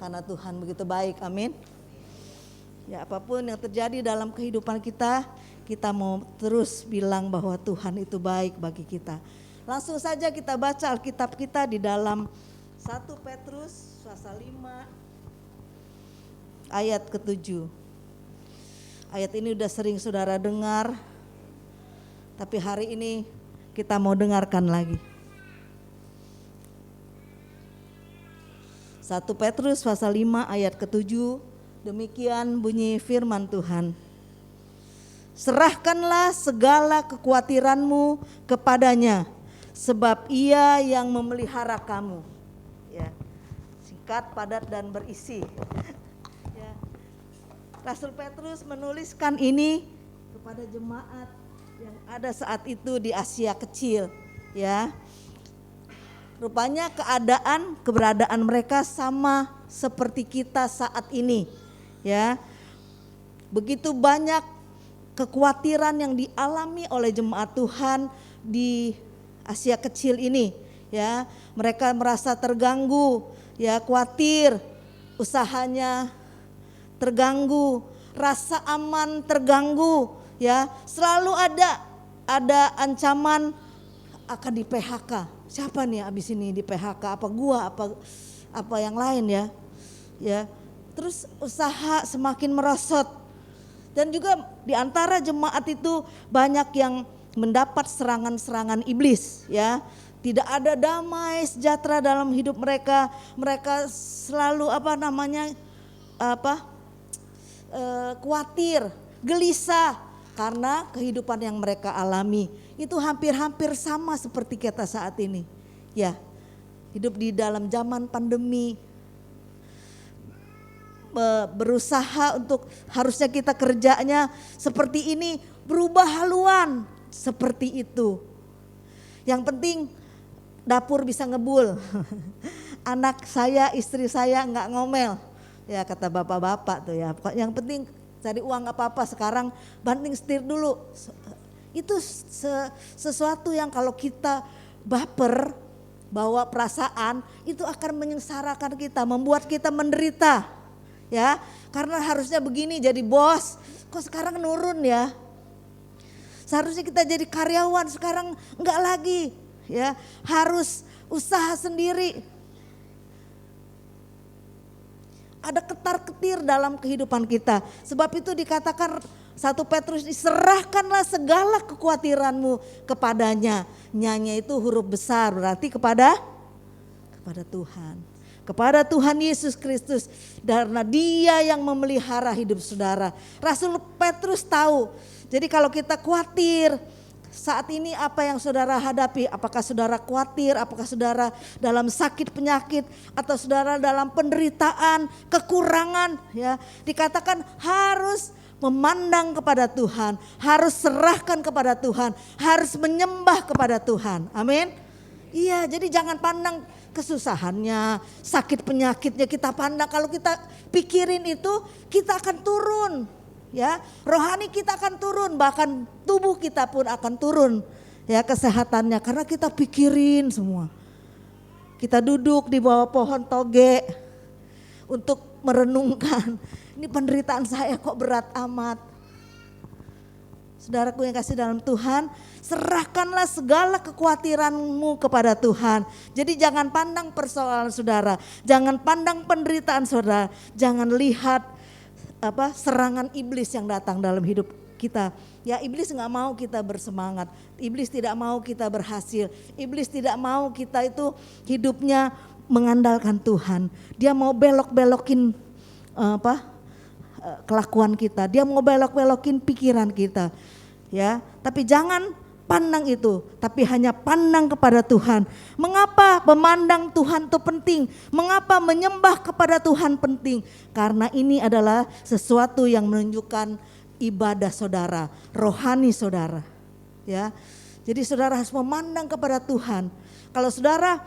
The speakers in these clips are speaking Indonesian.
karena Tuhan begitu baik. Amin. Ya, apapun yang terjadi dalam kehidupan kita, kita mau terus bilang bahwa Tuhan itu baik bagi kita. Langsung saja kita baca Alkitab kita di dalam 1 Petrus pasal 5 ayat ke-7. Ayat ini udah sering saudara dengar, tapi hari ini kita mau dengarkan lagi. 1 Petrus pasal 5 ayat ke-7, demikian bunyi firman Tuhan. Serahkanlah segala kekhawatiranmu kepadanya, sebab Ia yang memelihara kamu. Ya, singkat, padat dan berisi. Ya. Rasul Petrus menuliskan ini kepada jemaat yang ada saat itu di Asia Kecil. Ya, rupanya keberadaan mereka sama seperti kita saat ini. Ya, begitu banyak kekhawatiran yang dialami oleh jemaat Tuhan di Asia Kecil ini. Ya, mereka merasa terganggu, ya, khawatir, usahanya terganggu, rasa aman terganggu, ya, selalu ada ancaman akan di PHK. Siapa nih abis ini di PHK? Apa gua? Apa yang lain ya? Ya, terus usaha semakin merosot. Dan juga di antara jemaat itu banyak yang mendapat serangan-serangan iblis, ya. Tidak ada damai sejahtera dalam hidup mereka. Mereka selalu khawatir, gelisah karena kehidupan yang mereka alami itu hampir-hampir sama seperti kita saat ini. Ya, hidup di dalam zaman pandemi, berusaha untuk harusnya kita kerjanya seperti ini, berubah haluan seperti itu. Yang penting dapur bisa ngebul, anak saya, istri saya nggak ngomel, ya kata bapak-bapak tuh ya. Yang penting cari uang apa-apa sekarang, banting setir dulu. Itu sesuatu yang kalau kita baper, bawa perasaan, itu akan menyengsarakan kita, membuat kita menderita. Ya, karena harusnya begini jadi bos, kok sekarang nurun ya. Seharusnya kita jadi karyawan, sekarang enggak lagi. Ya, harus usaha sendiri. Ada ketar-ketir dalam kehidupan kita. Sebab itu dikatakan 1 Petrus, serahkanlah segala kekhawatiranmu kepadanya. Nya itu huruf besar, berarti kepada Tuhan. Kepada Tuhan Yesus Kristus, karena Dia yang memelihara hidup saudara. Rasul Petrus tahu. Jadi kalau kita khawatir saat ini apa yang saudara hadapi, apakah saudara khawatir, apakah saudara dalam sakit penyakit, atau saudara dalam penderitaan, kekurangan, ya, dikatakan harus memandang kepada Tuhan, harus serahkan kepada Tuhan, harus menyembah kepada Tuhan. Amin. Iya, jadi jangan pandang kesusahannya, sakit penyakitnya kita pandang. Kalau kita pikirin itu, kita akan turun. Ya, rohani kita akan turun, bahkan tubuh kita pun akan turun, ya, kesehatannya, karena kita pikirin semua. Kita duduk di bawah pohon toge untuk merenungkan, ini penderitaan saya kok berat amat. Saudaraku yang kasih dalam Tuhan, serahkanlah segala kekhawatiranmu kepada Tuhan. Jadi jangan pandang persoalan saudara, jangan pandang penderitaan saudara, jangan lihat serangan iblis yang datang dalam hidup kita. Ya, iblis nggak mau kita bersemangat, iblis tidak mau kita berhasil, iblis tidak mau kita itu hidupnya mengandalkan Tuhan. Dia mau belok-belokin kelakuan kita, dia mau belok-belokin pikiran kita. Ya, tapi jangan pandang itu, tapi hanya pandang kepada Tuhan. Mengapa memandang Tuhan itu penting? Mengapa menyembah kepada Tuhan penting? Karena ini adalah sesuatu yang menunjukkan ibadah saudara, rohani saudara. Ya, jadi saudara harus memandang kepada Tuhan. Kalau saudara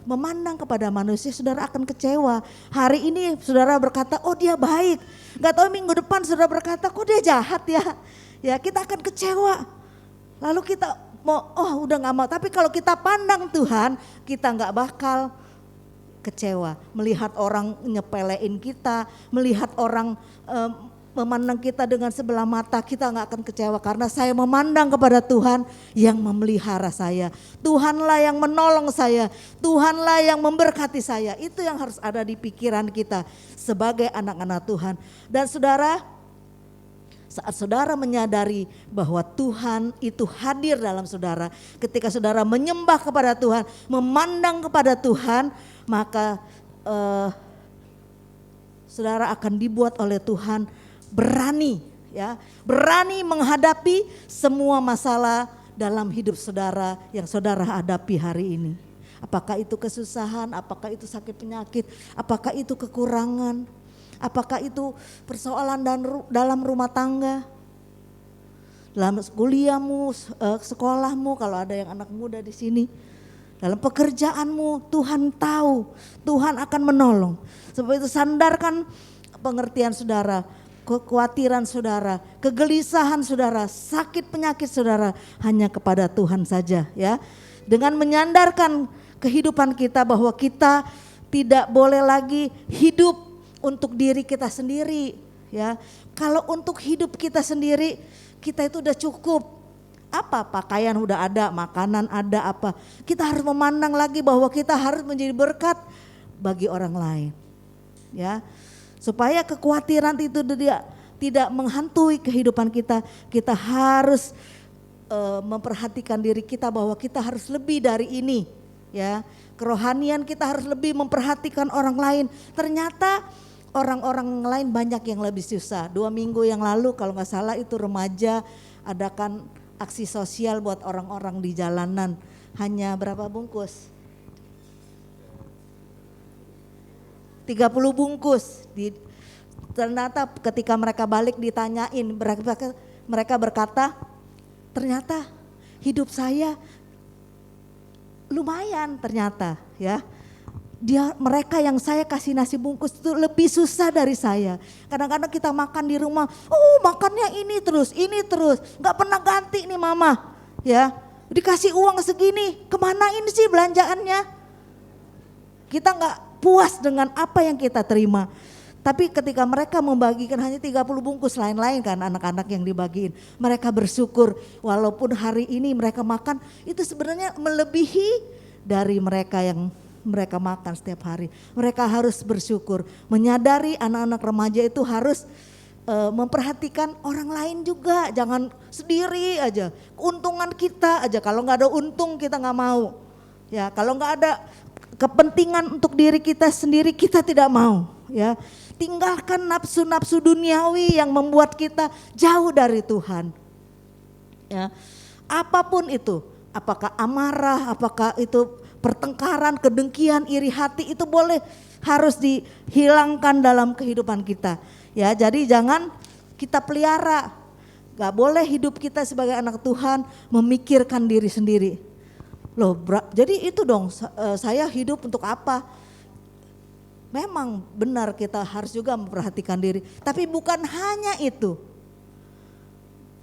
memandang kepada manusia, saudara akan kecewa. Hari ini saudara berkata, oh dia baik. Gak tahu minggu depan saudara berkata, kok dia jahat ya. Ya, kita akan kecewa. Lalu kita mau, udah gak mau. Tapi kalau kita pandang Tuhan, kita gak bakal kecewa. Melihat orang nyepelein kita, melihat orang memandang kita dengan sebelah mata, kita nggak akan kecewa karena saya memandang kepada Tuhan yang memelihara saya. Tuhanlah yang menolong saya, Tuhanlah yang memberkati saya. Itu yang harus ada di pikiran kita sebagai anak-anak Tuhan. Dan saudara, saat saudara menyadari bahwa Tuhan itu hadir dalam saudara, ketika saudara menyembah kepada Tuhan, memandang kepada Tuhan, maka saudara akan dibuat oleh Tuhan berani, ya, berani menghadapi semua masalah dalam hidup saudara yang saudara hadapi hari ini. Apakah itu kesusahan, apakah itu sakit penyakit, apakah itu kekurangan, apakah itu persoalan dalam rumah tangga, dalam kuliahmu, sekolahmu, kalau ada yang anak muda di sini, dalam pekerjaanmu, Tuhan tahu, Tuhan akan menolong. Sebab itu sandarkan pengertian saudara, kekhawatiran saudara, kegelisahan saudara, sakit penyakit saudara hanya kepada Tuhan saja, ya. Dengan menyandarkan kehidupan kita bahwa kita tidak boleh lagi hidup untuk diri kita sendiri, ya. Kalau untuk hidup kita sendiri, kita itu udah cukup. Apa pakaian udah ada, makanan ada apa. Kita harus memandang lagi bahwa kita harus menjadi berkat bagi orang lain, ya. Supaya kekhawatiran itu tidak menghantui kehidupan kita, kita harus memperhatikan diri kita bahwa kita harus lebih dari ini, ya. Kerohanian kita harus lebih memperhatikan orang lain. Ternyata orang-orang lain banyak yang lebih susah. 2 minggu yang lalu kalau nggak salah itu remaja adakan aksi sosial buat orang-orang di jalanan. Hanya berapa bungkus? 30 bungkus. Ternyata ketika mereka balik ditanyain, mereka berkata, ternyata hidup saya lumayan ternyata, ya. Mereka yang saya kasih nasi bungkus itu lebih susah dari saya. Kadang-kadang kita makan di rumah, makannya ini terus, nggak pernah ganti nih mama, ya. Dikasih uang segini, kemana ini sih belanjaannya? Kita nggak puas dengan apa yang kita terima. Tapi ketika mereka membagikan hanya 30 bungkus, lain-lain kan anak-anak yang dibagiin. Mereka bersyukur walaupun hari ini mereka makan itu sebenarnya melebihi dari mereka yang mereka makan setiap hari. Mereka harus bersyukur, menyadari anak-anak remaja itu harus memperhatikan orang lain juga. Jangan sendiri aja, keuntungan kita aja. Kalau nggak ada untung kita nggak mau. Ya, kalau nggak ada kepentingan untuk diri kita sendiri kita tidak mau, ya. Tinggalkan nafsu-nafsu duniawi yang membuat kita jauh dari Tuhan, ya. Apapun itu, apakah amarah, apakah itu pertengkaran, kedengkian, iri hati, itu boleh harus dihilangkan dalam kehidupan kita, ya. Jadi jangan kita pelihara. Gak boleh hidup kita sebagai anak Tuhan memikirkan diri sendiri. Loh, jadi itu dong, saya hidup untuk apa? Memang benar kita harus juga memperhatikan diri, tapi bukan hanya itu,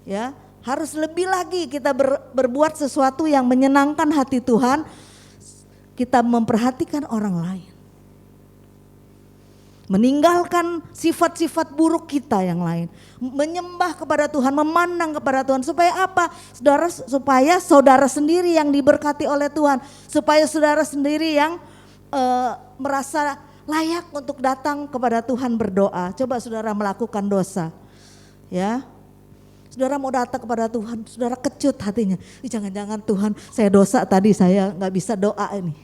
ya. Harus lebih lagi kita berbuat sesuatu yang menyenangkan hati Tuhan. Kita memperhatikan orang lain, meninggalkan sifat-sifat buruk kita yang lain, menyembah kepada Tuhan, memandang kepada Tuhan. Supaya apa? Saudara, supaya saudara sendiri yang diberkati oleh Tuhan, supaya saudara sendiri yang merasa layak untuk datang kepada Tuhan berdoa. Coba saudara melakukan dosa, ya. Saudara mau datang kepada Tuhan, saudara kecut hatinya. Jangan-jangan Tuhan, saya dosa tadi, saya nggak bisa doa ini.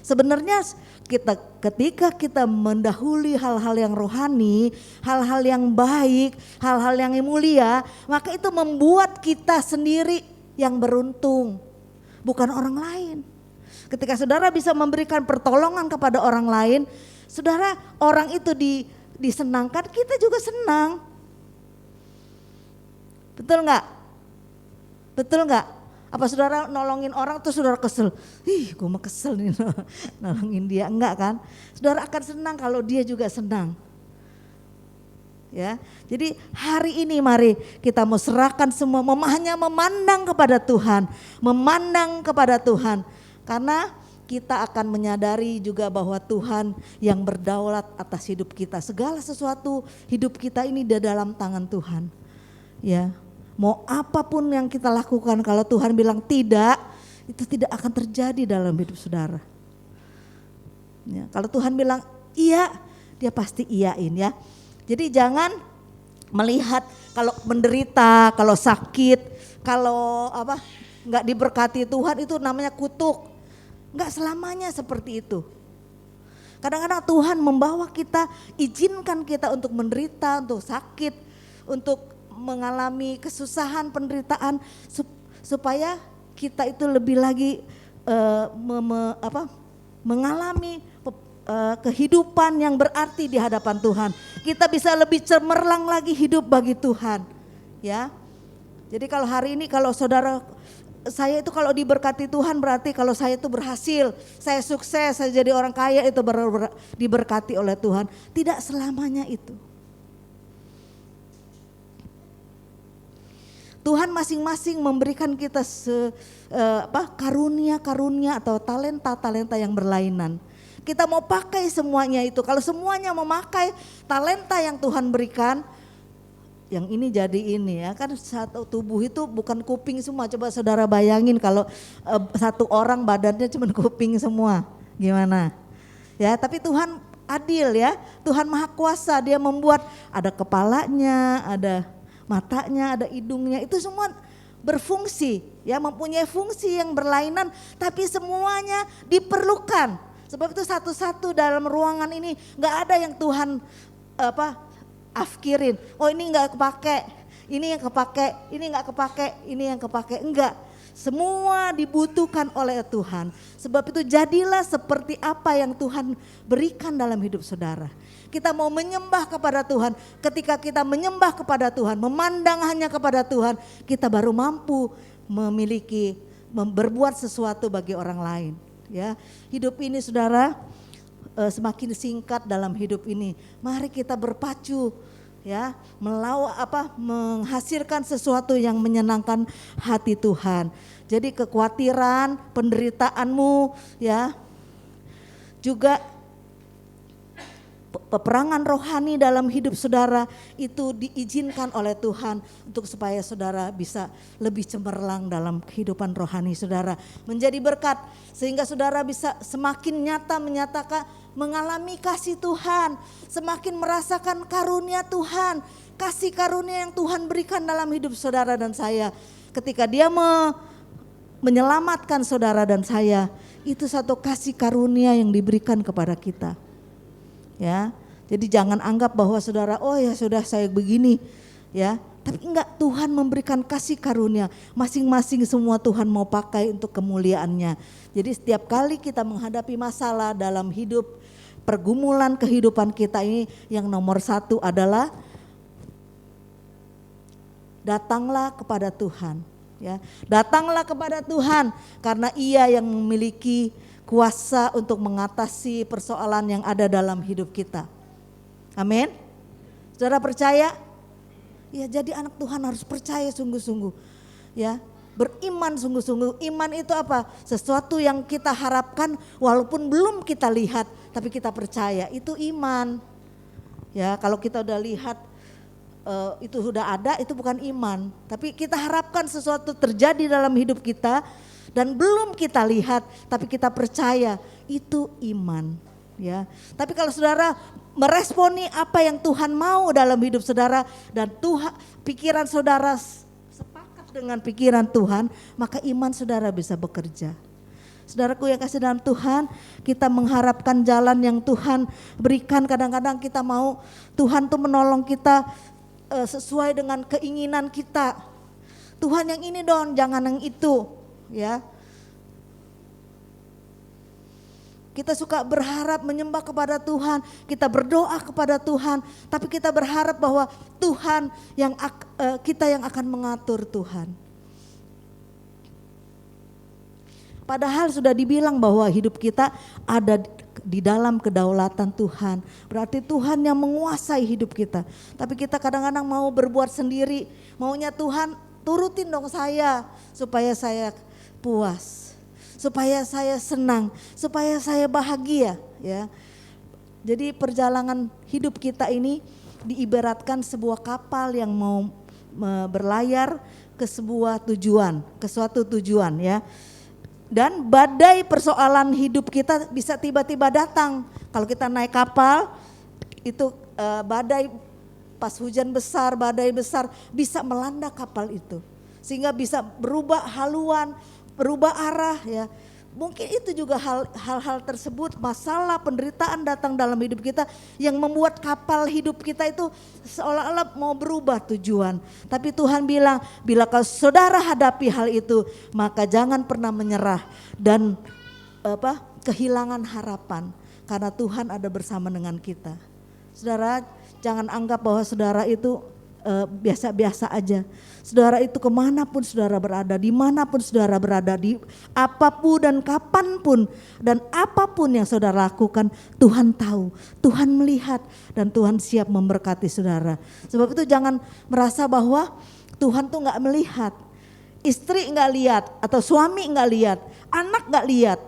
Sebenarnya ketika kita mendahului hal-hal yang rohani, hal-hal yang baik, hal-hal yang mulia, maka itu membuat kita sendiri yang beruntung, bukan orang lain. Ketika saudara bisa memberikan pertolongan kepada orang lain, saudara, orang itu disenangkan, kita juga senang. Betul nggak? Betul nggak? Apa saudara nolongin orang tuh saudara kesel? Gue mah kesel nih nolongin dia, enggak kan? Saudara akan senang kalau dia juga senang. Ya, jadi hari ini mari kita mau serahkan semua, hanya memandang kepada Tuhan, memandang kepada Tuhan. Karena kita akan menyadari juga bahwa Tuhan yang berdaulat atas hidup kita. Segala sesuatu hidup kita ini di dalam tangan Tuhan. Ya, mau apapun yang kita lakukan, kalau Tuhan bilang tidak, itu tidak akan terjadi dalam hidup saudara. Ya, kalau Tuhan bilang iya, dia pasti iyain ya. Jadi jangan melihat kalau menderita, kalau sakit, kalau nggak diberkati Tuhan itu namanya kutuk. Nggak selamanya seperti itu. Kadang-kadang Tuhan membawa kita, izinkan kita untuk menderita, untuk sakit, untuk mengalami kesusahan, penderitaan, supaya kita itu lebih lagi mengalami kehidupan yang berarti di hadapan Tuhan. Kita bisa lebih cemerlang lagi hidup bagi Tuhan. Ya. Jadi kalau hari ini kalau saudara, saya itu kalau diberkati Tuhan berarti kalau saya itu berhasil, saya sukses, saya jadi orang kaya, itu diberkati oleh Tuhan. Tidak selamanya itu. Tuhan masing-masing memberikan kita karunia-karunia atau talenta-talenta yang berlainan. Kita mau pakai semuanya itu. Kalau semuanya memakai talenta yang Tuhan berikan, yang ini jadi ini ya, kan satu tubuh itu bukan kuping semua. Coba saudara bayangin kalau satu orang badannya cuma kuping semua, gimana? Ya, tapi Tuhan adil ya, Tuhan Maha Kuasa, Dia membuat ada kepalanya, ada matanya, ada hidungnya, itu semua berfungsi ya, mempunyai fungsi yang berlainan, tapi semuanya diperlukan. Sebab itu satu-satu dalam ruangan ini nggak ada yang Tuhan afkirin. Oh ini nggak kepake, ini yang kepake, ini nggak kepake, ini yang kepake. Enggak, semua dibutuhkan oleh Tuhan. Sebab itu jadilah seperti apa yang Tuhan berikan dalam hidup saudara. Kita mau menyembah kepada Tuhan. Ketika kita menyembah kepada Tuhan, memandang hanya kepada Tuhan, kita baru mampu berbuat sesuatu bagi orang lain. Ya, hidup ini saudara semakin singkat dalam hidup ini. Mari kita berpacu ya, menghasilkan sesuatu yang menyenangkan hati Tuhan. Jadi kekhawatiran, penderitaanmu ya, juga peperangan rohani dalam hidup saudara itu diizinkan oleh Tuhan untuk supaya saudara bisa lebih cemerlang dalam kehidupan rohani saudara, menjadi berkat sehingga saudara bisa semakin nyata menyatakan mengalami kasih Tuhan, semakin merasakan karunia Tuhan, kasih karunia yang Tuhan berikan dalam hidup saudara dan saya. Ketika Dia menyelamatkan saudara dan saya, itu satu kasih karunia yang diberikan kepada kita. Ya, jadi jangan anggap bahwa saudara, oh ya sudah saya begini, ya. Tapi enggak, Tuhan memberikan kasih karunia, masing-masing semua Tuhan mau pakai untuk kemuliaannya. Jadi setiap kali kita menghadapi masalah dalam hidup, pergumulan kehidupan kita ini, yang nomor satu adalah datanglah kepada Tuhan. Ya, datanglah kepada Tuhan karena Ia yang memiliki kuasa untuk mengatasi persoalan yang ada dalam hidup kita. Amin. Saudara percaya? Ya, jadi anak Tuhan harus percaya sungguh-sungguh. Ya, beriman sungguh-sungguh. Iman itu apa? Sesuatu yang kita harapkan walaupun belum kita lihat, tapi kita percaya. Itu iman. Ya, kalau kita udah lihat itu sudah ada, itu bukan iman. Tapi kita harapkan sesuatu terjadi dalam hidup kita dan belum kita lihat, tapi kita percaya, itu iman. Ya, tapi kalau saudara meresponi apa yang Tuhan mau dalam hidup saudara dan pikiran saudara sepakat dengan pikiran Tuhan, maka iman saudara bisa bekerja. Saudaraku yang kasih dalam Tuhan, kita mengharapkan jalan yang Tuhan berikan. Kadang-kadang kita mau Tuhan tuh menolong kita sesuai dengan keinginan kita. Tuhan yang ini dong, jangan yang itu, ya. Kita suka berharap menyembah kepada Tuhan, kita berdoa kepada Tuhan, tapi kita berharap bahwa Tuhan yang kita yang akan mengatur Tuhan. Padahal sudah dibilang bahwa hidup kita ada di dalam kedaulatan Tuhan. Berarti Tuhan yang menguasai hidup kita. Tapi kita kadang-kadang mau berbuat sendiri, maunya Tuhan turutin dong saya supaya saya puas. supaya saya senang, supaya saya bahagia, ya. Jadi perjalanan hidup kita ini diibaratkan sebuah kapal yang mau berlayar ke sebuah tujuan, ke suatu tujuan, ya. Dan badai persoalan hidup kita bisa tiba-tiba datang. Kalau kita naik kapal itu badai, pas hujan besar, badai besar bisa melanda kapal itu. Sehingga bisa berubah haluan, berubah arah, ya. Mungkin itu juga hal-hal tersebut, masalah penderitaan datang dalam hidup kita yang membuat kapal hidup kita itu seolah-olah mau berubah tujuan. Tapi Tuhan bilang, bila kau saudara hadapi hal itu, maka jangan pernah menyerah dan kehilangan harapan, karena Tuhan ada bersama dengan kita. Saudara, jangan anggap bahwa saudara itu biasa-biasa aja. Saudara itu kemanapun saudara berada, dimanapun saudara berada, di apapun dan kapanpun dan apapun yang saudara lakukan, Tuhan tahu, Tuhan melihat, dan Tuhan siap memberkati saudara. Sebab itu jangan merasa bahwa Tuhan tuh gak melihat, istri gak lihat, atau suami gak lihat, anak gak lihat,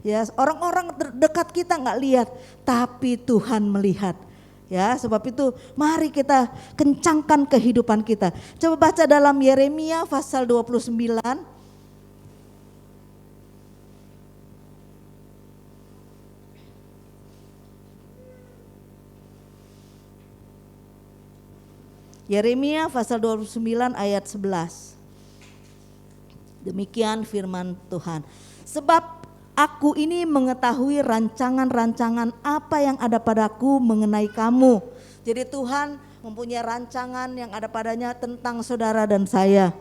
ya, orang-orang terdekat kita gak lihat, tapi Tuhan melihat. Ya, sebab itu mari kita kencangkan kehidupan kita. Coba baca dalam Yeremia pasal 29. Yeremia pasal 29 ayat 11. Demikian firman Tuhan. Sebab aku ini mengetahui rancangan-rancangan apa yang ada padaku mengenai kamu. Jadi Tuhan mempunyai rancangan yang ada padanya tentang saudara dan saya.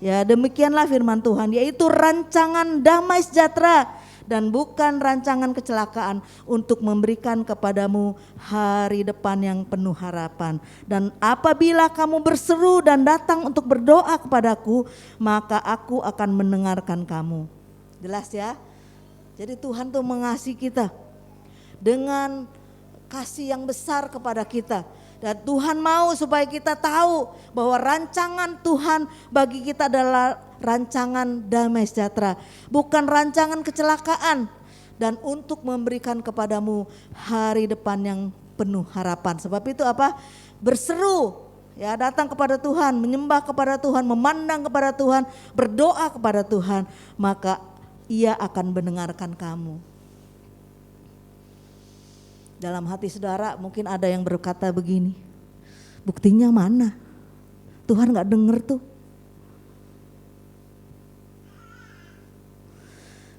Ya, demikianlah firman Tuhan, yaitu rancangan damai sejahtera dan bukan rancangan kecelakaan, untuk memberikan kepadamu hari depan yang penuh harapan. Dan apabila kamu berseru dan datang untuk berdoa kepadaku, maka aku akan mendengarkan kamu. Jelas ya? Jadi Tuhan tuh mengasihi kita dengan kasih yang besar kepada kita. Dan Tuhan mau supaya kita tahu bahwa rancangan Tuhan bagi kita adalah rancangan damai sejahtera, bukan rancangan kecelakaan, dan untuk memberikan kepadamu hari depan yang penuh harapan. Sebab itu apa? Berseru, ya, datang kepada Tuhan, menyembah kepada Tuhan, memandang kepada Tuhan, berdoa kepada Tuhan, maka Ia akan mendengarkan kamu. Dalam hati saudara mungkin ada yang berkata begini, buktinya mana? Tuhan gak denger tuh.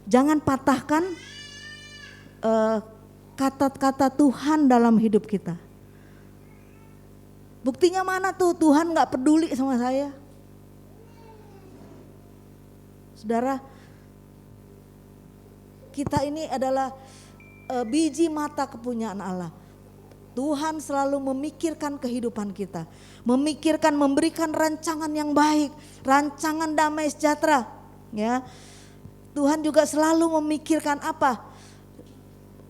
Jangan patahkan kata-kata Tuhan dalam hidup kita. Buktinya mana tuh Tuhan gak peduli sama saya? Saudara, kita ini adalah biji mata kepunyaan Allah. Tuhan selalu memikirkan kehidupan kita, memikirkan memberikan rancangan yang baik, rancangan damai sejahtera. Ya, Tuhan juga selalu memikirkan apa?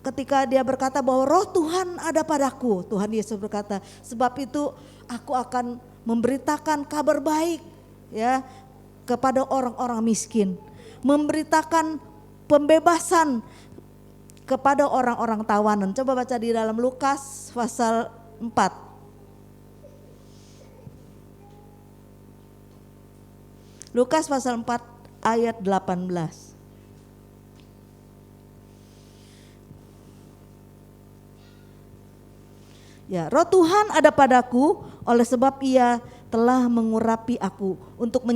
Ketika Dia berkata bahwa Roh Tuhan ada padaku, Tuhan Yesus berkata, sebab itu aku akan memberitakan kabar baik, ya, kepada orang-orang miskin, memberitakan pembebasan kepada orang-orang tawanan. Coba baca di dalam Lukas pasal 4. Lukas pasal 4 ayat 18. Ya, Roh Tuhan ada padaku oleh sebab Ia telah mengurapi aku untuk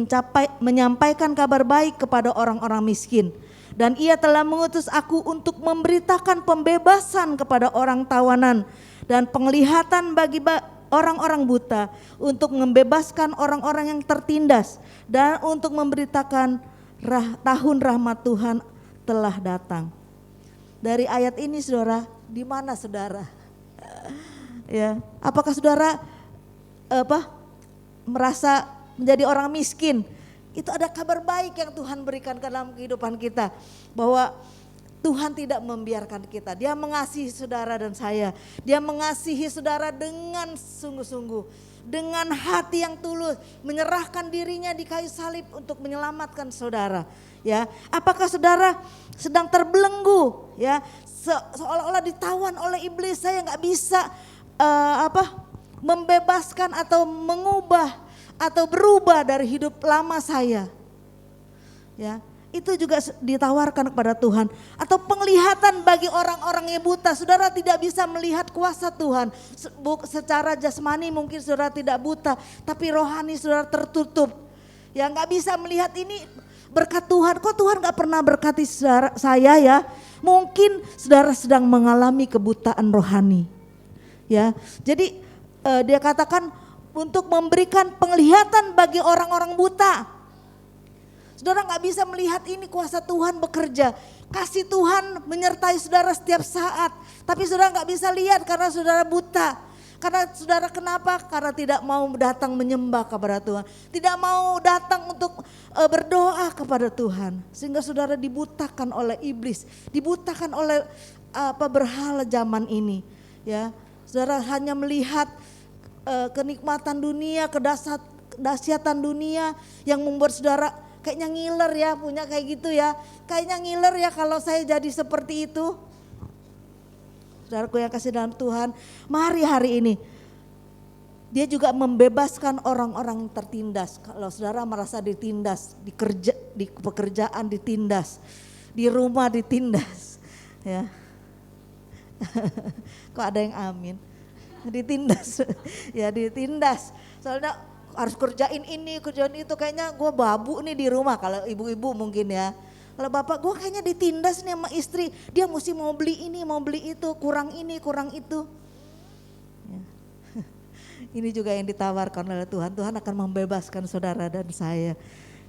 menyampaikan kabar baik kepada orang-orang miskin. Dan Ia telah mengutus aku untuk memberitakan pembebasan kepada orang tawanan dan penglihatan bagi orang-orang buta, untuk membebaskan orang-orang yang tertindas, dan untuk memberitakan tahun rahmat Tuhan telah datang. Dari ayat ini saudara, di mana saudara? Ya, apakah saudara merasa menjadi orang miskin? Itu ada kabar baik yang Tuhan berikan ke dalam kehidupan kita, bahwa Tuhan tidak membiarkan kita. Dia mengasihi saudara dan saya. Dia mengasihi saudara dengan sungguh-sungguh, dengan hati yang tulus, menyerahkan dirinya di kayu salib untuk menyelamatkan saudara. Ya, apakah saudara sedang terbelenggu? Ya, seolah-olah ditawan oleh iblis. Saya nggak bisa membebaskan atau mengubah atau berubah dari hidup lama saya. Ya, itu juga ditawarkan kepada Tuhan. Atau penglihatan bagi orang-orang yang buta. Saudara tidak bisa melihat kuasa Tuhan. Secara jasmani mungkin saudara tidak buta, tapi rohani saudara tertutup. Ya, nggak bisa melihat ini berkat Tuhan. Kok Tuhan gak pernah berkati saya ya? Mungkin saudara sedang mengalami kebutaan rohani. Ya, jadi dia katakan untuk memberikan penglihatan bagi orang-orang buta. Saudara gak bisa melihat ini kuasa Tuhan bekerja. Kasih Tuhan menyertai saudara setiap saat. Tapi saudara gak bisa lihat karena saudara buta. Karena saudara kenapa? Karena tidak mau datang menyembah kepada Tuhan. Tidak mau datang untuk berdoa kepada Tuhan. Sehingga saudara dibutakan oleh iblis. Dibutakan oleh berhala zaman ini. Ya, saudara hanya melihat kenikmatan dunia, kedahsyatan dunia yang membuat saudara kayaknya ngiler ya, punya kayak gitu ya. Kayaknya ngiler ya kalau saya jadi seperti itu. Saudaraku yang kasih dalam Tuhan, mari hari ini dia juga membebaskan orang-orang tertindas. Kalau saudara merasa ditindas, di pekerjaan ditindas, di rumah ditindas, ya. Kok ada yang amin? Ditindas, ya ditindas. Soalnya harus kerjain ini, kerjain itu, kayaknya gue babu nih di rumah. Kalau ibu-ibu mungkin ya. Kalau bapak, gue kayaknya ditindas nih sama istri, dia mesti mau beli ini, mau beli itu, kurang ini, kurang itu. Ya. Ini juga yang ditawarkan oleh Tuhan. Tuhan akan membebaskan saudara dan saya,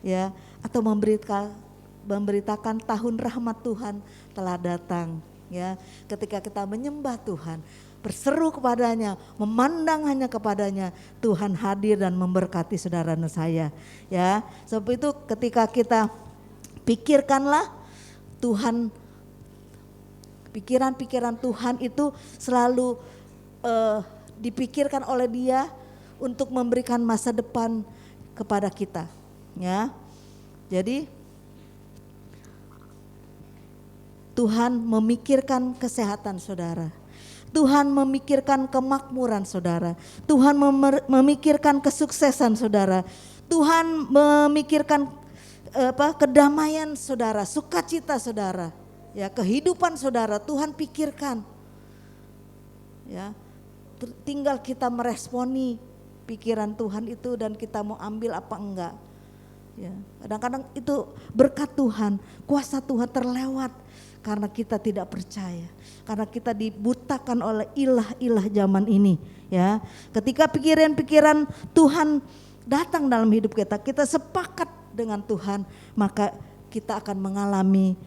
ya, atau memberitakan tahun rahmat Tuhan telah datang. Ya, ketika kita menyembah Tuhan, berseru kepadanya, memandang hanya kepadanya, Tuhan hadir dan memberkati saudara dan saya. Ya, sebab itu ketika kita pikirkanlah Tuhan, pikiran-pikiran Tuhan itu selalu dipikirkan oleh Dia untuk memberikan masa depan kepada kita, ya. Jadi Tuhan memikirkan kesehatan saudara. Tuhan memikirkan kemakmuran saudara. Tuhan memikirkan kesuksesan saudara. Tuhan memikirkan kedamaian saudara, sukacita saudara, ya, kehidupan saudara. Tuhan pikirkan, ya, tinggal kita meresponi pikiran Tuhan itu dan kita mau ambil apa enggak. Ya, kadang-kadang itu berkat Tuhan, kuasa Tuhan terlewat karena kita tidak percaya, karena kita dibutakan oleh ilah-ilah zaman ini. Ya, ketika pikiran-pikiran Tuhan datang dalam hidup kita, kita sepakat dengan Tuhan, maka kita akan mengalami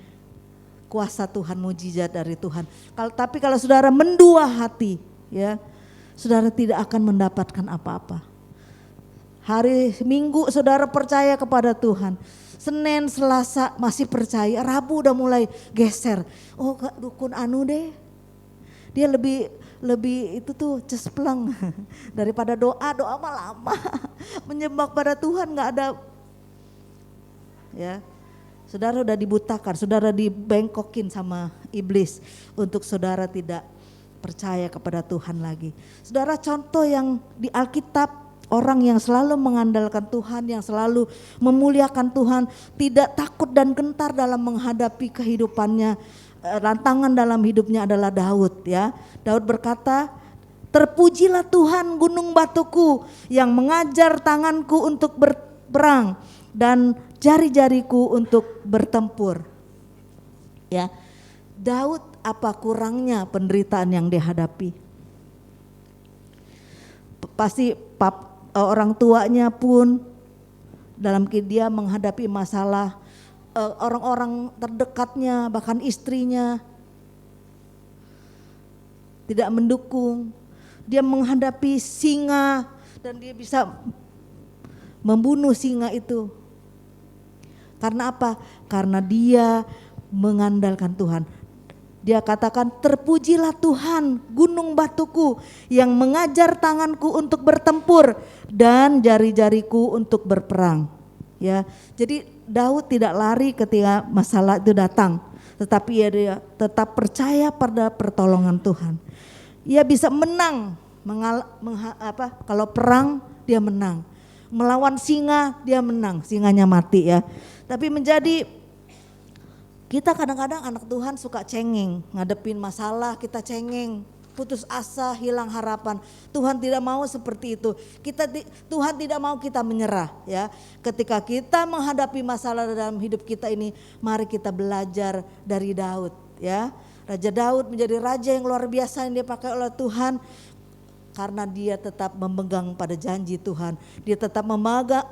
kuasa Tuhan, mujizat dari Tuhan. Tapi kalau saudara mendua hati, ya, saudara tidak akan mendapatkan apa-apa. Hari Minggu saudara percaya kepada Tuhan, Senin, Selasa masih percaya, Rabu udah mulai geser. Oh, dukun anu deh, dia lebih itu tuh cespleng daripada doa mah lama. Menyembah pada Tuhan nggak ada. Ya, saudara udah dibutakan, saudara dibengkokin sama iblis untuk saudara tidak percaya kepada Tuhan lagi. Saudara, contoh yang di Alkitab, orang yang selalu mengandalkan Tuhan, yang selalu memuliakan Tuhan, tidak takut dan gentar dalam menghadapi kehidupannya, tantangan dalam hidupnya adalah Daud, ya. Daud berkata, "Terpujilah Tuhan gunung batuku yang mengajar tanganku untuk berperang dan jari-jariku untuk bertempur." Ya, Daud apa kurangnya penderitaan yang dihadapi? Pasti orang tuanya pun dalam dia menghadapi masalah, orang-orang terdekatnya bahkan istrinya tidak mendukung. Dia menghadapi singa dan dia bisa membunuh singa itu. Karena apa? Karena dia mengandalkan Tuhan. Dia katakan, "Terpujilah Tuhan gunung batuku yang mengajar tanganku untuk bertempur dan jari-jariku untuk berperang." Ya, jadi Daud tidak lari ketika masalah itu datang, tetapi dia tetap percaya pada pertolongan Tuhan. Ia bisa menang, kalau perang dia menang, melawan singa dia menang, singanya mati ya. Tapi kita kadang-kadang anak Tuhan suka cengeng, ngadepin masalah kita cengeng, putus asa, hilang harapan. Tuhan tidak mau seperti itu. Tuhan tidak mau kita menyerah ya. Ketika kita menghadapi masalah dalam hidup kita ini, mari kita belajar dari Daud ya. Raja Daud menjadi raja yang luar biasa yang dipakai oleh Tuhan karena dia tetap memegang pada janji Tuhan. Dia tetap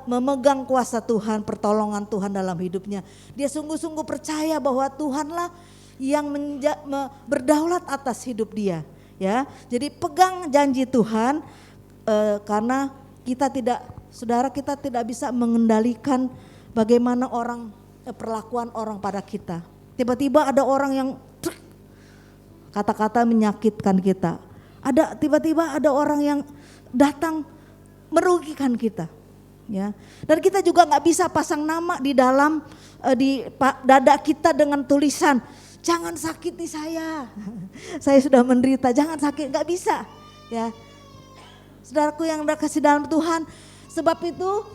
memegang kuasa Tuhan, pertolongan Tuhan dalam hidupnya. Dia sungguh-sungguh percaya bahwa Tuhanlah yang berdaulat atas hidup dia. Ya, jadi pegang janji Tuhan karena saudara kita tidak bisa mengendalikan bagaimana perlakuan orang pada kita. Tiba-tiba ada orang yang kata-kata menyakitkan kita. Tiba-tiba ada orang yang datang merugikan kita. Ya, dan kita juga nggak bisa pasang nama di dalam di dada kita dengan tulisan jangan sakiti saya. Saya sudah menderita, jangan sakit, nggak bisa. Ya, saudaraku yang kasih dalam Tuhan, sebab itu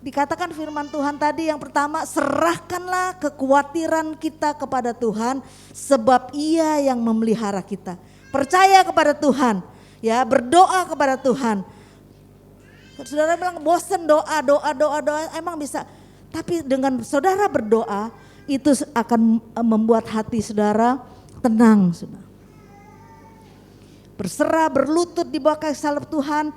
dikatakan firman Tuhan tadi yang pertama, serahkanlah kekhawatiran kita kepada Tuhan, sebab Ia yang memelihara kita. Percaya kepada Tuhan, ya, berdoa kepada Tuhan. Saudara bilang bosan doa, emang bisa. Tapi dengan saudara berdoa, itu akan membuat hati saudara tenang. Saudara. Berserah, berlutut di bawah kasih salib Tuhan,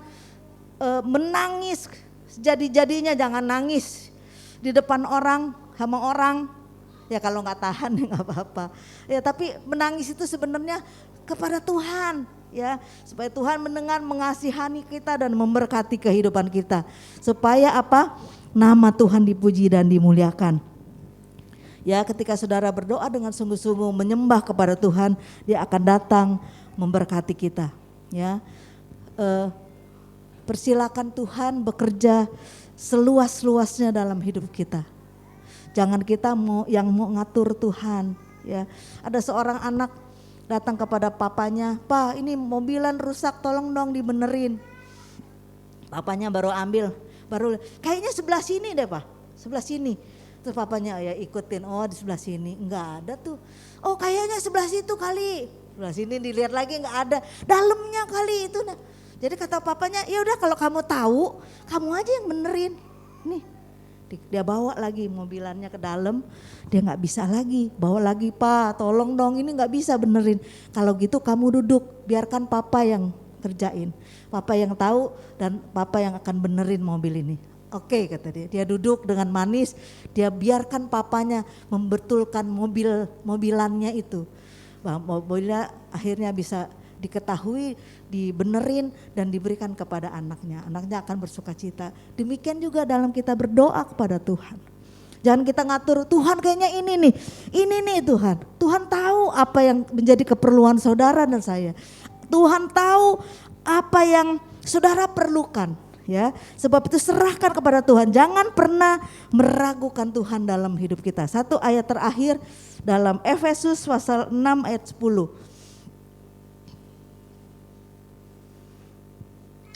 menangis sejadi-jadinya, jangan nangis di depan orang, sama orang. Ya kalau nggak tahan ya nggak apa-apa. Ya tapi menangis itu sebenarnya kepada Tuhan. Ya, supaya Tuhan mendengar, mengasihani kita dan memberkati kehidupan kita. Supaya apa? Nama Tuhan dipuji dan dimuliakan. Ya, ketika saudara berdoa dengan sungguh-sungguh menyembah kepada Tuhan, Dia akan datang memberkati kita. Ya, persilakan Tuhan bekerja seluas-luasnya dalam hidup kita. Jangan kita mau ngatur Tuhan. Ya, ada seorang anak datang kepada papanya, "Pak, ini mobilan rusak, tolong dong dibenerin." Papanya baru kayaknya sebelah sini deh Pak, sebelah sini. Terus papanya ya ikutin, oh di sebelah sini, enggak ada tuh. Oh kayaknya sebelah situ kali, sebelah sini dilihat lagi enggak ada, dalamnya kali itu. Nah. Jadi kata papanya, ya udah kalau kamu tahu, kamu aja yang benerin. Nih, dia bawa lagi mobilannya ke dalam, dia nggak bisa lagi, bawa lagi, "Pak tolong dong ini nggak bisa benerin." "Kalau gitu kamu duduk, biarkan papa yang kerjain, papa yang tahu dan papa yang akan benerin mobil ini." "Oke," kata dia. Dia duduk dengan manis, dia biarkan papanya membetulkan mobilannya itu. Mobilnya akhirnya bisa diketahui, dibenerin dan diberikan kepada anaknya. Anaknya akan bersuka cita. Demikian juga dalam kita berdoa kepada Tuhan. Jangan kita ngatur, Tuhan kayaknya ini nih Tuhan. Tuhan tahu apa yang menjadi keperluan saudara dan saya. Tuhan tahu apa yang saudara perlukan. Ya, sebab itu serahkan kepada Tuhan. Jangan pernah meragukan Tuhan dalam hidup kita. Satu ayat terakhir dalam Efesus pasal 6 ayat 10.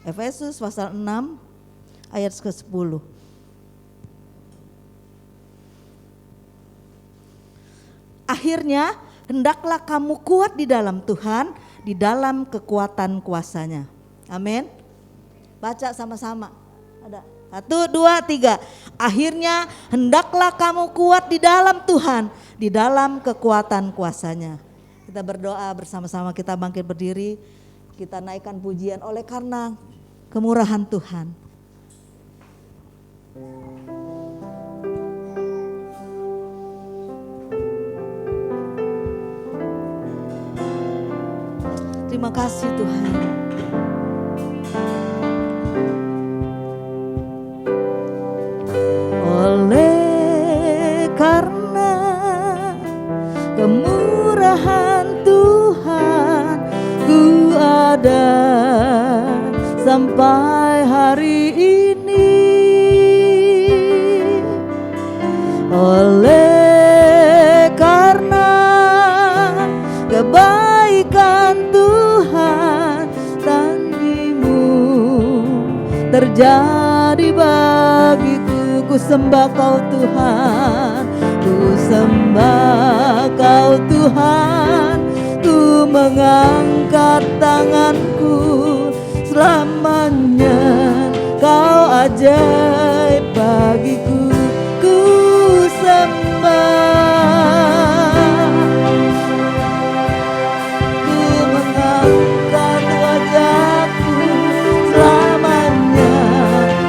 Efesus pasal 6 ayat ke-10. Akhirnya hendaklah kamu kuat di dalam Tuhan, di dalam kekuatan kuasa-Nya. Amin. Baca sama-sama. Ada 1, 2, 3. Akhirnya hendaklah kamu kuat di dalam Tuhan, di dalam kekuatan kuasa-Nya. Kita berdoa bersama-sama, kita bangkit berdiri, kita naikkan pujian oleh karena kemurahan Tuhan. Terima kasih Tuhan. Oleh karena kemurahan Tuhan, ku ada sampai hari ini. Oleh karena kebaikan Tuhan janji-Mu terjadi bagiku. Ku sembah Kau Tuhan, ku sembah Kau Tuhan, ku mengangkat tanganku. Selamanya Kau ajaib bagiku. Ku sembah, ku mengangkat wajahku. Selamanya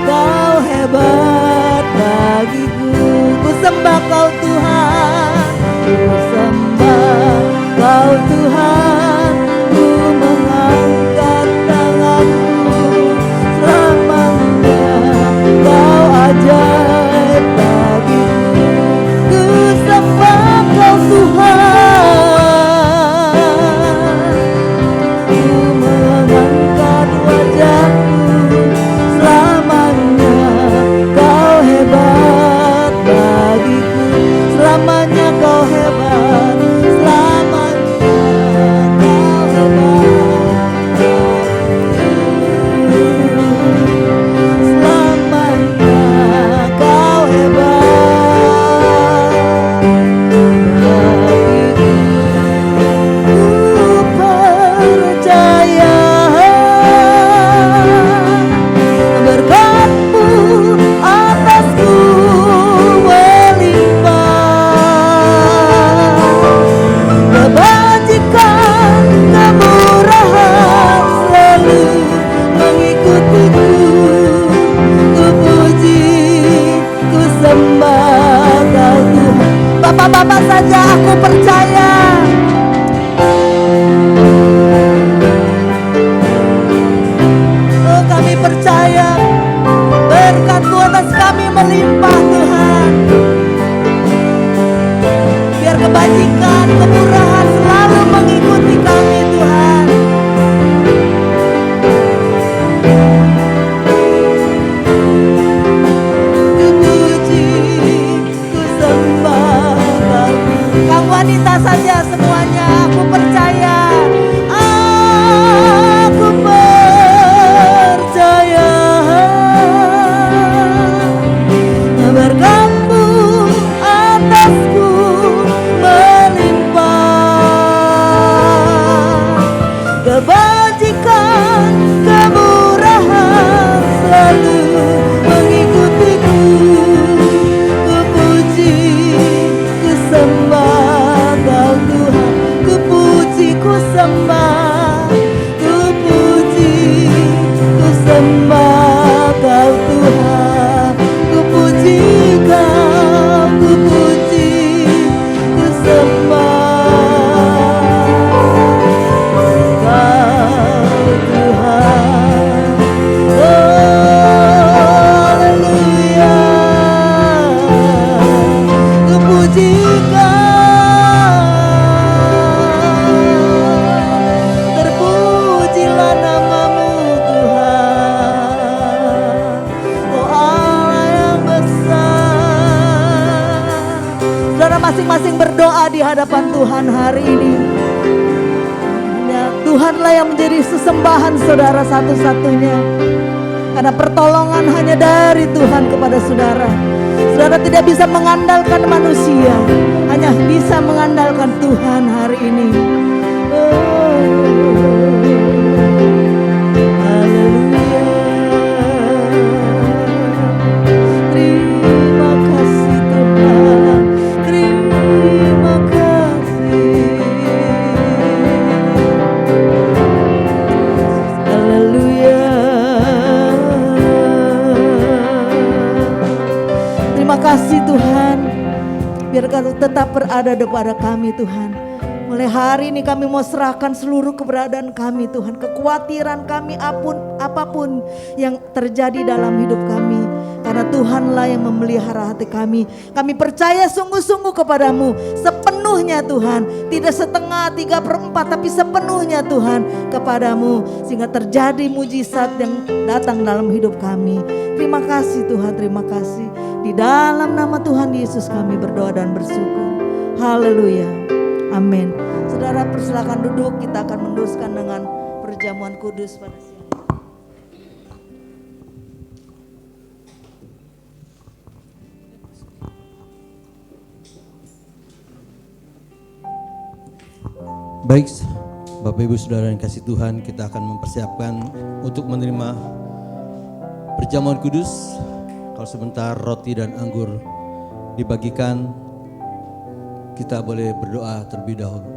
Kau hebat bagiku. Ku sembah Kau Tuhan, ku sembah Kau Tuhan, ku mengangkat tanganku. Selamanya Kau ajaib bagiku. Ku sembah Kau Tuhan, ku mengangkat wajahku. Selamanya Kau hebat bagiku. Selamanya Kau hebat, selamanya Kau hebat bagiku. Selamanya Kau hebat bagiku. Ku percaya berkat-Mu atasku melimpah. Kebajikan, kemurahan selalu mengikutiku. Ku puji, ku sembah Kau Tuhan. Bapak-bapak saja aku percaya. Oh, kami percaya berkat-Mu atas kami melimpah Tuhan. Biar kebajikan, kemurahan selalu mengikuti kami Tuhan. Ku puji, ku sembah Kau. Kau wanita saja semuanya aku percaya. Aku percaya berkat-Mu atasku melimpah. Kebajikan, kemurahan selalu mengikutiku. Ku puji, ku sembah Kau Tuhan. Ku puji, ku sembah, ku puji, ku sembah Kau Tuhan. Ku puji Kau, ku puji, ku sembah Kau Tuhan. Haleluya. Ku puji Kau. Terpujilah nama-Mu Tuhan. Oh Allah yang besar. Saudara masing-masing berdoa di hadapan Tuhan hari ini. Ya, Tuhanlah yang menjadi sesembahan saudara satu-satunya. Karena pertolongan hanya dari Tuhan kepada saudara. Saudara tidak bisa mengandalkan manusia, hanya bisa mengandalkan Tuhan hari ini. Oh, haleluya. Terima kasih Tuhan, terima kasih. Haleluya. Terima kasih Tuhan. Biar Kau tetap berada kepada kami Tuhan. Mulai hari ini kami mau serahkan seluruh keberadaan kami Tuhan. Kekhawatiran kami apapun yang terjadi dalam hidup kami. Karena Tuhanlah yang memelihara hati kami. Kami percaya sungguh-sungguh kepadamu. Sepenuh sepenuhnya Tuhan. Tidak setengah, 3/4, tapi sepenuhnya Tuhan kepadamu. Sehingga terjadi mujizat yang datang dalam hidup kami. Terima kasih Tuhan, terima kasih. Di dalam nama Tuhan Yesus kami berdoa dan bersyukur. Haleluya. Amin. Saudara persilakan duduk, kita akan meneruskan dengan perjamuan kudus pada siang. Baik, Bapak Ibu Saudara yang kasih Tuhan, kita akan mempersiapkan untuk menerima perjamuan kudus. Kalau sebentar roti dan anggur dibagikan, kita boleh berdoa terlebih dahulu.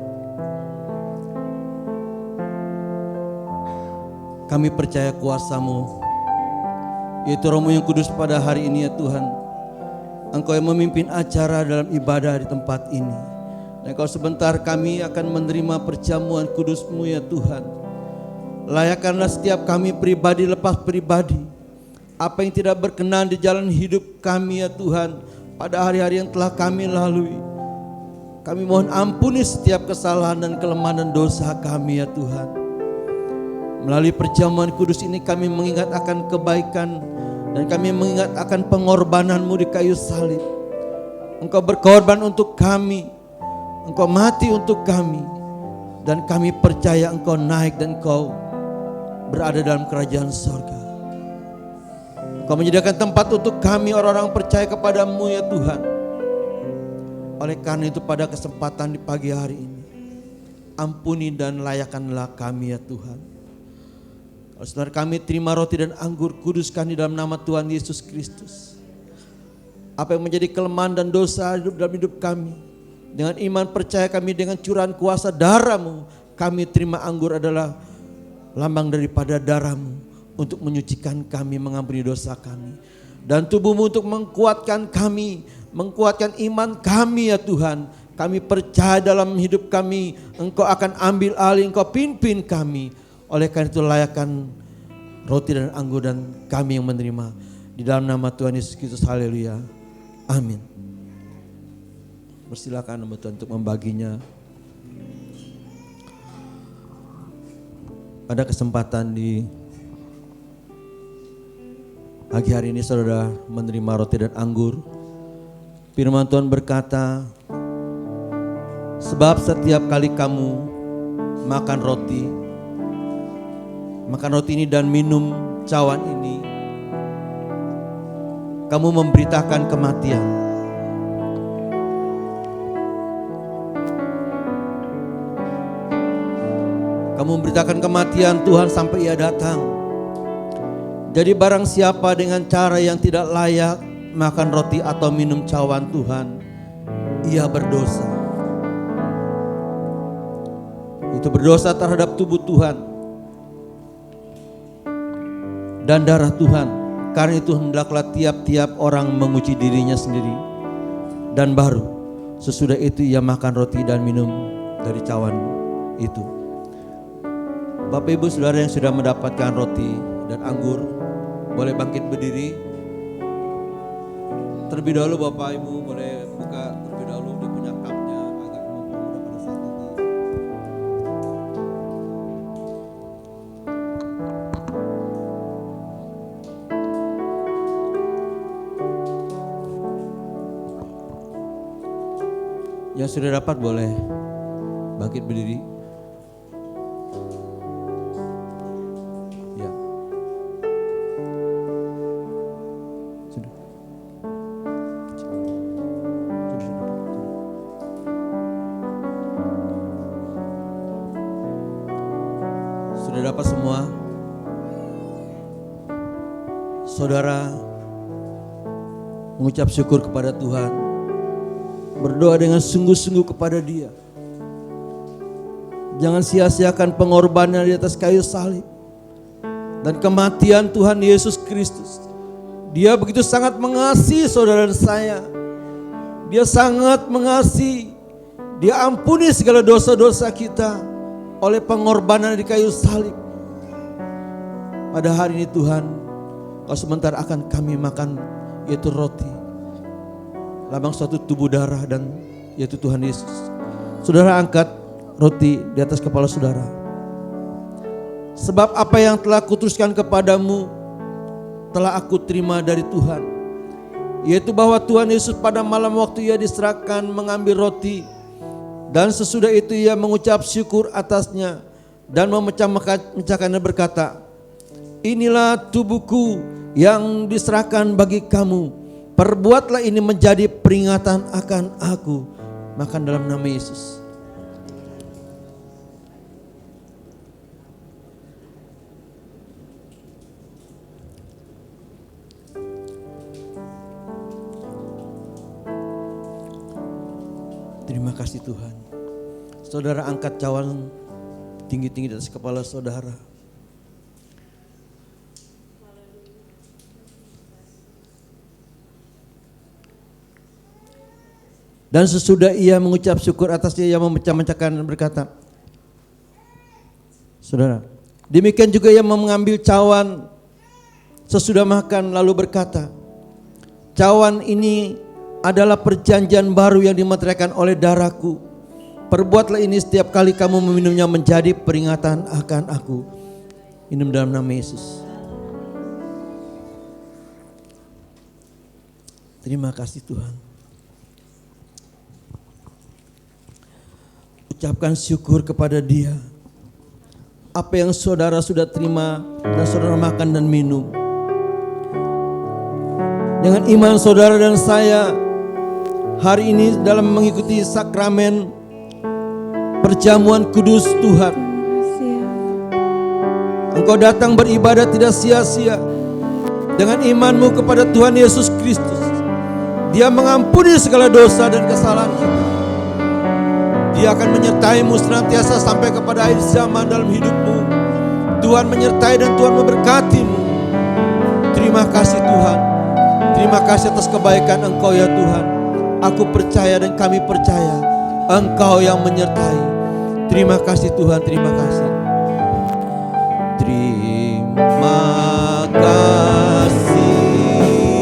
Kami percaya kuasa-Mu, yaitu Roh-Mu yang kudus pada hari ini ya Tuhan. Engkau yang memimpin acara dalam ibadah di tempat ini. Dan kalau sebentar kami akan menerima perjamuan kudus-Mu ya Tuhan. Layakkanlah setiap kami pribadi lepas pribadi, apa yang tidak berkenan di jalan hidup kami ya Tuhan, pada hari-hari yang telah kami lalui. Kami mohon ampuni setiap kesalahan dan kelemahan dan dosa kami ya Tuhan. Melalui perjamuan kudus ini kami mengingat akan kebaikan dan kami mengingat akan pengorbanan-Mu di kayu salib. Engkau berkorban untuk kami, Engkau mati untuk kami, dan kami percaya Engkau naik dan Engkau berada dalam kerajaan sorga. Engkau menyediakan tempat untuk kami orang-orang percaya kepadamu ya Tuhan. Oleh karena itu pada kesempatan di pagi hari ini, ampuni dan layakkanlah kami ya Tuhan. Kalau saudara kami terima roti dan anggur, kuduskan di dalam nama Tuhan Yesus Kristus. Apa yang menjadi kelemahan dan dosa dalam hidup kami, dengan iman percaya kami dengan curahan kuasa darah-Mu, kami terima anggur adalah lambang daripada darah-Mu untuk menyucikan kami, mengampuni dosa kami. Dan tubuh-Mu untuk menguatkan kami, menguatkan iman kami ya Tuhan. Kami percaya dalam hidup kami, Engkau akan ambil alih, Engkau pimpin kami. Oleh karena itu layakkan roti dan anggur dan kami yang menerima. Di dalam nama Tuhan Yesus Kristus, haleluya, amin. Persilakan nama Tuhan untuk membaginya. Pada kesempatan di pagi hari ini saudara menerima roti dan anggur. Firman Tuhan berkata, sebab setiap kali kamu makan roti ini dan minum cawan ini, kamu memberitakan kematian. Kamu memberitakan kematian Tuhan sampai Ia datang. Jadi barang siapa dengan cara yang tidak layak makan roti atau minum cawan Tuhan, ia berdosa. Itu berdosa terhadap tubuh Tuhan dan darah Tuhan. Karena itu hendaklah tiap-tiap orang menguji dirinya sendiri, dan baru sesudah itu ia makan roti dan minum dari cawan itu. Bapak Ibu Saudara yang sudah mendapatkan roti dan anggur, boleh bangkit berdiri. Terlebih dahulu Bapak Ibu boleh buka terlebih dahulu dia punya cupnya agar mempermudah pada saat nanti. Yang sudah dapat boleh bangkit berdiri. Sudah dapat semua? Saudara mengucap syukur kepada Tuhan, berdoa dengan sungguh-sungguh kepada Dia. Jangan sia-siakan pengorbanan di atas kayu salib dan kematian Tuhan Yesus Kristus. Dia begitu sangat mengasihi saudara dan saya. Dia sangat mengasihi. Dia ampuni segala dosa-dosa kita oleh pengorbanan di kayu salib. Pada hari ini Tuhan, Kau sebentar akan kami makan yaitu roti, lambang suatu tubuh darah dan yaitu Tuhan Yesus. Saudara angkat roti di atas kepala saudara. Sebab apa yang telah kuteruskan kepadamu telah aku terima dari Tuhan, yaitu bahwa Tuhan Yesus pada malam waktu ia diserahkan mengambil roti, dan sesudah itu ia mengucap syukur atasnya dan memecah-mecahkannya berkata, inilah tubuhku yang diserahkan bagi kamu, perbuatlah ini menjadi peringatan akan aku. Makan dalam nama Yesus. Terima kasih Tuhan. Saudara angkat cawan tinggi-tinggi di atas kepala saudara. Dan sesudah ia mengucap syukur atasnya, ia memecah-mecahkan dan berkata, saudara, demikian juga ia mengambil cawan sesudah makan lalu berkata, cawan ini adalah perjanjian baru yang dimeteraikan oleh darahku. Perbuatlah ini setiap kali kamu meminumnya menjadi peringatan akan aku. Minum dalam nama Yesus. Terima kasih Tuhan. Ucapkan syukur kepada Dia. Apa yang saudara sudah terima dan saudara makan dan minum. Dengan iman saudara dan saya hari ini dalam mengikuti sakramen perjamuan kudus Tuhan. Engkau datang beribadah tidak sia-sia. Dengan imanmu kepada Tuhan Yesus Kristus, Dia mengampuni segala dosa dan kesalahan kita. Dia akan menyertaimu senantiasa sampai kepada akhir zaman dalam hidupmu. Tuhan menyertai dan Tuhan memberkatimu. Terima kasih Tuhan. Terima kasih atas kebaikan Engkau ya Tuhan. Aku percaya dan kami percaya Engkau yang menyertai. Terima kasih Tuhan, terima kasih. Terima kasih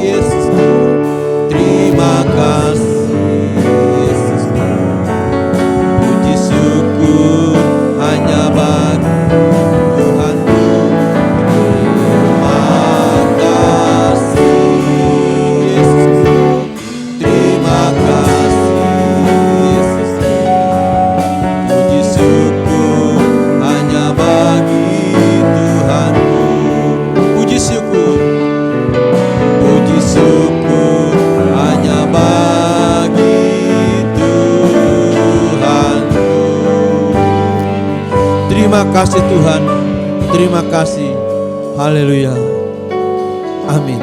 Yesus. Terima kasih Yesus. Puji syukur hanya bagi Tuhan. Terima kasih Yesus. Terima kasih Yesus. Puji syukur hanya bagi Tuhan. Puji syukur. Puji syukur hanya bagi Tuhan. Terima kasih Tuhan. Terima kasih. Haleluya. Amin.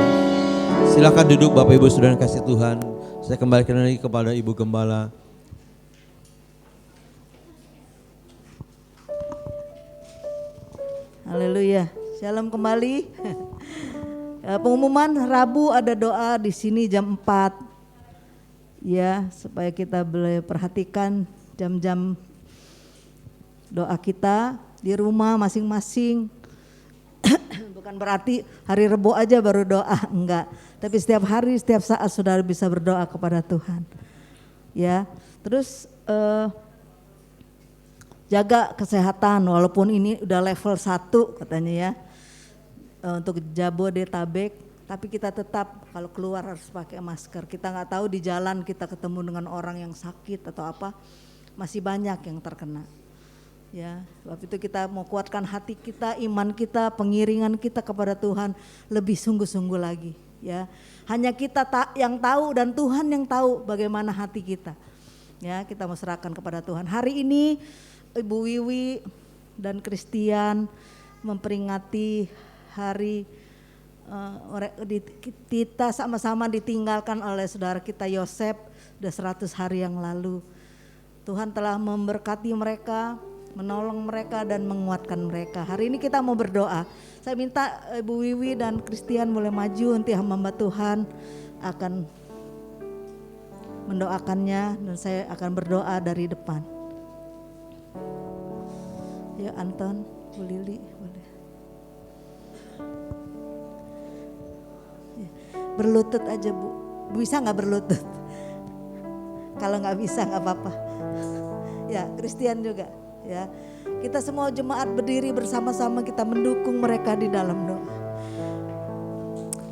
Silakan duduk Bapak Ibu Saudara yang kasih Tuhan. Saya kembalikan lagi kepada Ibu Gembala. Haleluya. Shalom kembali. Pengumuman Rabu ada doa di sini jam 4. Ya, supaya kita boleh perhatikan jam-jam doa kita di rumah masing-masing. Bukan berarti hari Rebo aja baru doa, enggak. Tapi setiap hari, setiap saat saudara bisa berdoa kepada Tuhan. Ya, terus jaga kesehatan walaupun ini udah level 1 katanya ya. Untuk Jabodetabek, tapi kita tetap kalau keluar harus pakai masker. Kita nggak tahu di jalan kita ketemu dengan orang yang sakit atau apa, masih banyak yang terkena. Ya, sebab itu kita mau kuatkan hati kita, iman kita, pengiringan kita kepada Tuhan lebih sungguh-sungguh lagi. Ya, hanya kita yang tahu dan Tuhan yang tahu bagaimana hati kita. Ya, kita mau serahkan kepada Tuhan. Hari ini Ibu Wiwi dan Christian memperingati hari kita sama-sama ditinggalkan oleh saudara kita Yosef sudah 100 hari yang lalu. Tuhan telah memberkati mereka, menolong mereka dan menguatkan mereka. Hari ini kita mau berdoa. Saya minta Ibu Wiwi dan Christian boleh maju, nanti hamba Tuhan akan mendoakannya dan saya akan berdoa dari depan. Ya Anton, Bu Lili boleh. Berlutut aja Bu, bisa gak berlutut? Kalau gak bisa gak apa-apa. Ya, Christian juga. Ya, kita semua jemaat berdiri bersama-sama, kita mendukung mereka di dalam doa.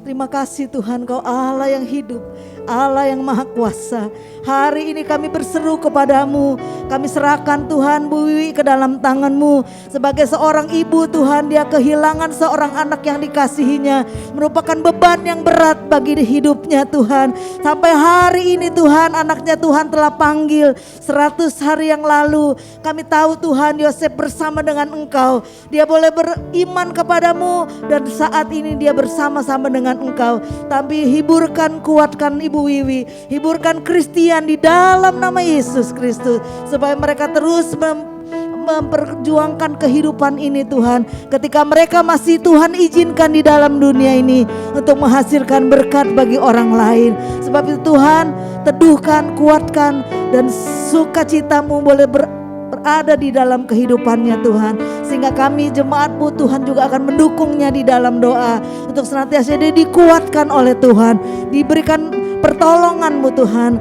Terima kasih Tuhan, Kau Allah yang hidup, Allah yang maha kuasa. Hari ini kami berseru kepadamu, kami serahkan Tuhan Bu Wiwi ke dalam tangan-Mu. Sebagai seorang ibu Tuhan, dia kehilangan seorang anak yang dikasihinya, merupakan beban yang berat bagi hidupnya Tuhan. Sampai hari ini Tuhan, anaknya Tuhan telah panggil 100 hari yang lalu. Kami tahu Tuhan, Yosef bersama dengan Engkau, dia boleh beriman kepadamu, dan saat ini dia bersama-sama dengan Engkau. Tapi hiburkan, kuatkan Ibu Wiwi, hiburkan Christian di dalam nama Yesus Kristus, supaya mereka terus memperjuangkan kehidupan ini Tuhan. Ketika mereka masih Tuhan izinkan di dalam dunia ini untuk menghasilkan berkat bagi orang lain. Sebab itu Tuhan, teduhkan, kuatkan, dan sukacitamu boleh berada di dalam kehidupannya Tuhan. Sehingga kami jemaat-Mu Tuhan juga akan mendukungnya di dalam doa, untuk senantiasa dia dikuatkan oleh Tuhan, diberikan pertolongan-Mu Tuhan,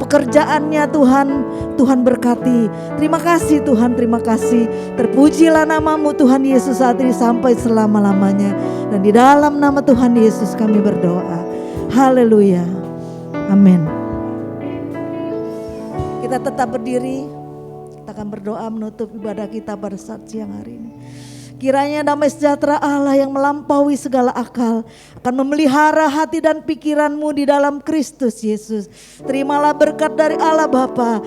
pekerjaannya Tuhan berkati. Terima kasih Tuhan, terima kasih. Terpujilah nama-Mu Tuhan Yesus saat ini sampai selama-lamanya. Dan di dalam nama Tuhan Yesus kami berdoa. Haleluya. Amin. Kita tetap berdiri. Kita akan berdoa menutup ibadah kita pada saat siang hari ini. Kiranya damai sejahtera Allah yang melampaui segala akal akan memelihara hati dan pikiranmu di dalam Kristus Yesus. Terimalah berkat dari Allah Bapa.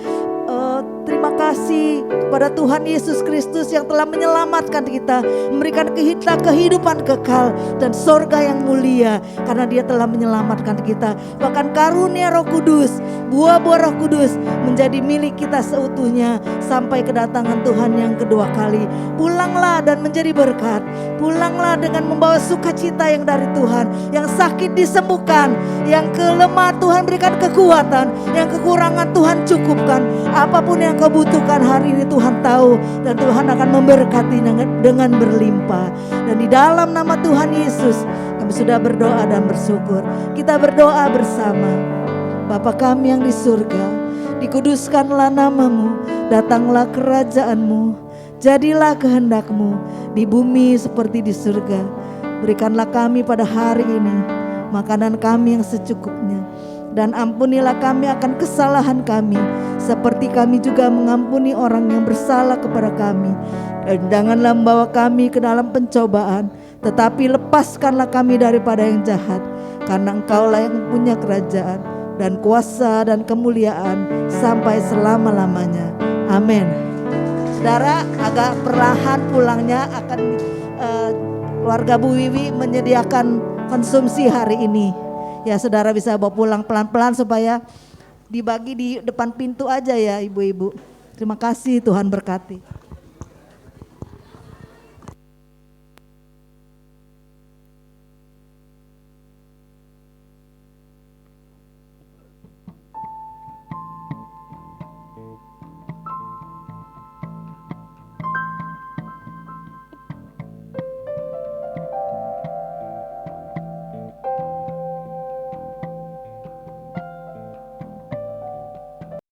Terima kasih kepada Tuhan Yesus Kristus yang telah menyelamatkan kita, memberikan kita kehidupan kekal dan sorga yang mulia, karena Dia telah menyelamatkan kita. Bahkan karunia Roh Kudus, buah-buah Roh Kudus menjadi milik kita seutuhnya sampai kedatangan Tuhan yang kedua kali. Pulanglah dan menjadi berkat. Pulanglah dengan membawa sukacita yang dari Tuhan. Yang sakit disembuhkan, yang kelemah Tuhan berikan kekuatan, yang kekurangan Tuhan cukupkan. Apapun yang kau butuhkan hari ini Tuhan tahu, dan Tuhan akan memberkati dengan berlimpah. Dan di dalam nama Tuhan Yesus kami sudah berdoa dan bersyukur. Kita berdoa bersama. Bapa kami yang di surga, dikuduskanlah nama-Mu, datanglah kerajaan-Mu, jadilah kehendak-Mu di bumi seperti di surga. Berikanlah kami pada hari ini makanan kami yang secukupnya, dan ampunilah kami akan kesalahan kami, seperti kami juga mengampuni orang yang bersalah kepada kami. Dan janganlah membawa kami ke dalam pencobaan, tetapi lepaskanlah kami daripada yang jahat. Karena Engkaulah yang punya kerajaan dan kuasa dan kemuliaan sampai selama-lamanya. Amin. Saudara, agak perlahan pulangnya akan keluarga Bu Wiwi menyediakan konsumsi hari ini. Ya, saudara bisa bawa pulang pelan-pelan supaya dibagi di depan pintu aja ya ibu-ibu. Terima kasih, Tuhan berkati.